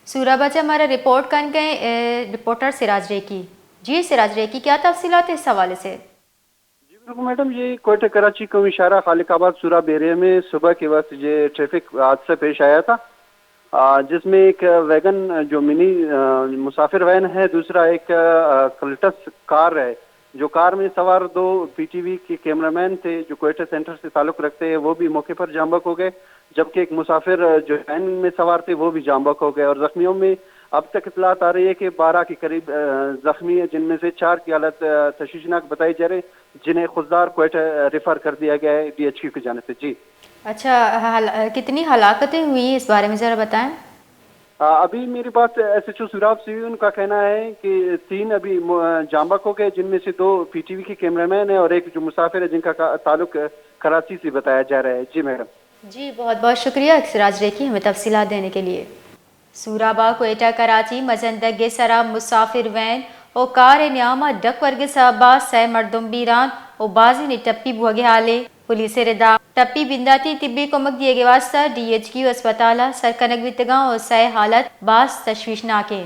सूराबाद से हमारा रिपोर्ट कर गए रिपोर्टर सिराज रेकी। जी सिराज रेकी, क्या तफसीलात है इस हवाले से? जी बिल्कुल मैडम, ये कोयटा कराची को इशारा खालिकाबाद सूराब एरिया में सुबह के वक्त ये ट्रैफिक हादसा पेश आया था, जिसमें एक वैगन जो मिनी मुसाफिर वैन है, दूसरा एक कल्टस कार है। जो कार में सवार दो पीटीवी के कैमरामैन थे जो कोयटा सेंटर से ताल्लुक रखते हैं, वो भी मौके पर जाम बक हो गए, जबकि एक मुसाफिर जो वैन में सवार थे वो भी जाम बक हो गए। और जख्मियों में अब तक इतलात आ रही है कि 12 के करीब जख्मी है, जिनमें से 4 की हालत तशवीशनाक बताई जा रही, जिन्हें खुददार कोयटा रेफर कर दिया गया है डीएचक्यू की जानिब से। जी अच्छा, कितनी हलाकतें हुई इस बारे में ज़रा बताएं। अभी मेरी बात एसएचओ सुराब से हुई। उनका कहना है कि 3 अभी जांबक हो गए, जिनमें से 2 पीटीवी के कैमरामैन है और एक जो मुसाफिर है जिनका ताल्लुक कराची से बताया जा रहा है। जी मैडम। जी बहुत बहुत शुक्रिया सिराज रेकी हमें तफसीलात देने के लिए। सूराबा कोयटा कराची मजंदग सरा मुसाफिर वैन और कार न्यामा डक वर्ग साहबा सह मरदम बीरान और बाजी ने टप्पी भुगे हाले पुलिस रिदा टप्पी बिंदाती तिब्बी कोमक दिए गए वास्ता डीएचक्यू अस्पताल सरकनक बितगा और सह हालत बास तशवीशनाक है।